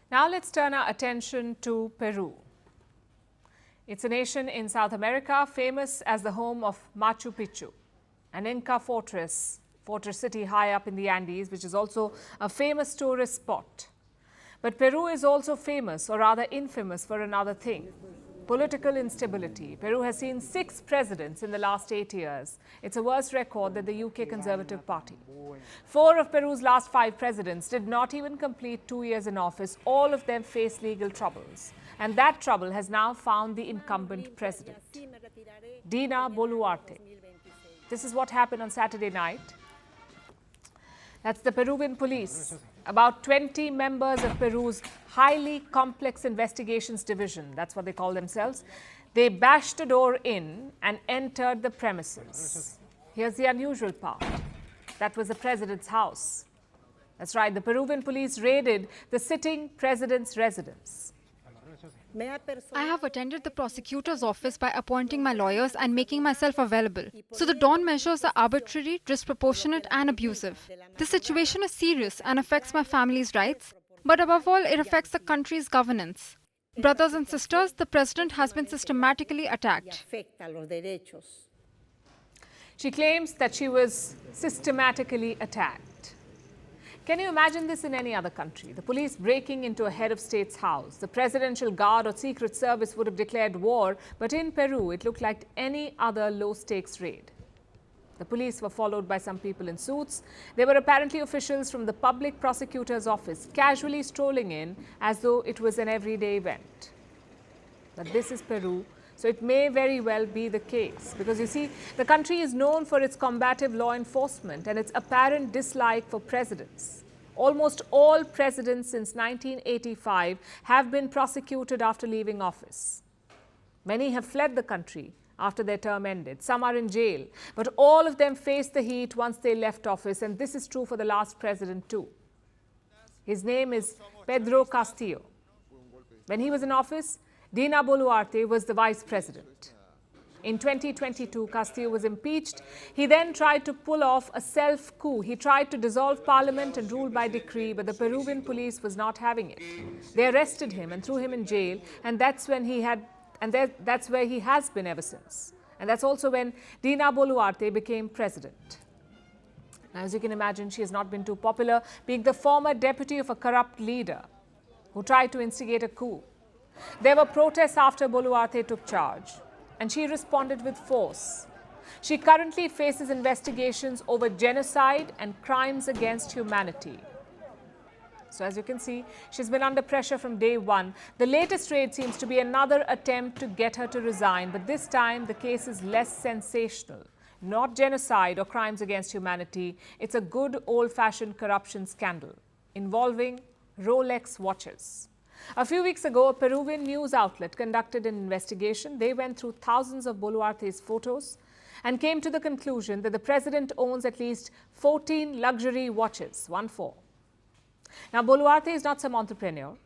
Now let's turn our attention to Peru. It's a nation in South America famous as the home of Machu Picchu, an Inca fortress city high up in the Andes, which is also a famous tourist spot. But Peru is also famous, or rather infamous, for another thing: political instability. Peru has seen 6 presidents in the last 8 years. It's a worse record than the UK Conservative Party. 4 of Peru's last 5 presidents did not even complete 2 years in office. All of them face legal troubles. And that trouble has now found the incumbent president, Dina Boluarte. This is what happened on Saturday night. That's the Peruvian police. About 20 members of Peru's highly complex investigations division, that's what they call themselves, they bashed a door in and entered the premises. Here's the unusual part. That was the president's house. That's right, the Peruvian police raided the sitting president's residence. I have attended the prosecutor's office by appointing my lawyers and making myself available. So the dawn measures are arbitrary, disproportionate and abusive. This situation is serious and affects my family's rights, but above all, it affects the country's governance. Brothers and sisters, the president has been systematically attacked. She claims that she was systematically attacked. Can you imagine this in any other country? The police breaking into a head of state's house. The presidential guard or secret service would have declared war, but in Peru, it looked like any other low-stakes raid. The police were followed by some people in suits. They were apparently officials from the public prosecutor's office, casually strolling in as though it was an everyday event. But this is Peru, so it may very well be the case. Because you see, the country is known for its combative law enforcement and its apparent dislike for presidents. Almost all presidents since 1985 have been prosecuted after leaving office. Many have fled the country after their term ended. Some are in jail, but all of them faced the heat once they left office, and this is true for the last president too. His name is Pedro Castillo. When he was in office, Dina Boluarte was the vice president. In 2022, Castillo was impeached. He then tried to pull off a self-coup. He tried to dissolve parliament and rule by decree, but the Peruvian police was not having it. They arrested him and threw him in jail, and that's where he has been ever since. And that's also when Dina Boluarte became president. Now, as you can imagine, she has not been too popular, being the former deputy of a corrupt leader who tried to instigate a coup. There were protests after Boluarte took charge, and she responded with force. She currently faces investigations over genocide and crimes against humanity. So as you can see, she's been under pressure from day one. The latest raid seems to be another attempt to get her to resign, but this time the case is less sensational. Not genocide or crimes against humanity. It's a good old-fashioned corruption scandal involving Rolex watches. A few weeks ago, a Peruvian news outlet conducted an investigation. They went through thousands of Boluarte's photos and came to the conclusion that the president owns at least 14 luxury watches, 14. Now, Boluarte is not some entrepreneur.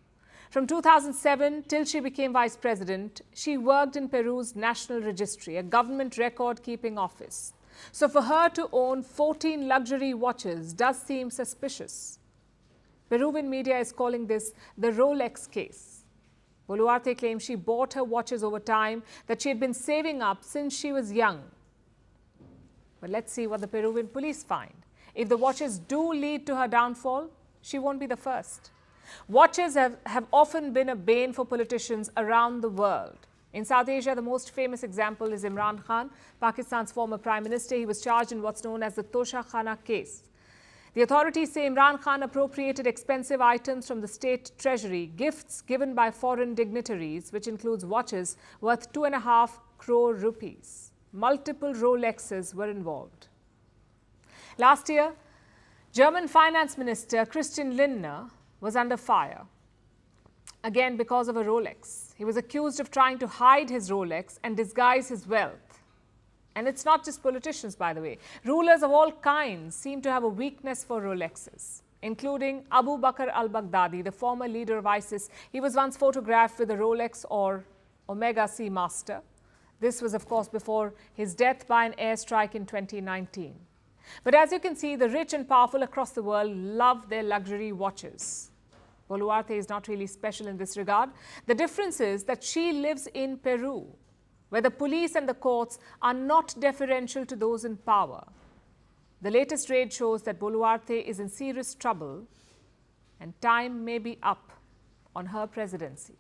From 2007 till she became vice president, she worked in Peru's National Registry, a government record-keeping office. So for her to own 14 luxury watches does seem suspicious. Peruvian media is calling this the Rolex case. Boluarte claims she bought her watches over time, that she had been saving up since she was young. But let's see what the Peruvian police find. If the watches do lead to her downfall, she won't be the first. Watches have often been a bane for politicians around the world. In South Asia, the most famous example is Imran Khan, Pakistan's former prime minister. He was charged in what's known as the Tosha Khana case. The authorities say Imran Khan appropriated expensive items from the state treasury, gifts given by foreign dignitaries, which includes watches worth 2.5 crore rupees. Multiple Rolexes were involved. Last year, German Finance Minister Christian Lindner was under fire, again because of a Rolex. He was accused of trying to hide his Rolex and disguise his wealth. And it's not just politicians, by the way. Rulers of all kinds seem to have a weakness for Rolexes, including Abu Bakr al-Baghdadi, the former leader of ISIS. He was once photographed with a Rolex or Omega Seamaster. This was, of course, before his death by an airstrike in 2019. But as you can see, the rich and powerful across the world love their luxury watches. Boluarte is not really special in this regard. The difference is that she lives in Peru, where the police and the courts are not deferential to those in power. The latest raid shows that Boluarte is in serious trouble and time may be up on her presidency.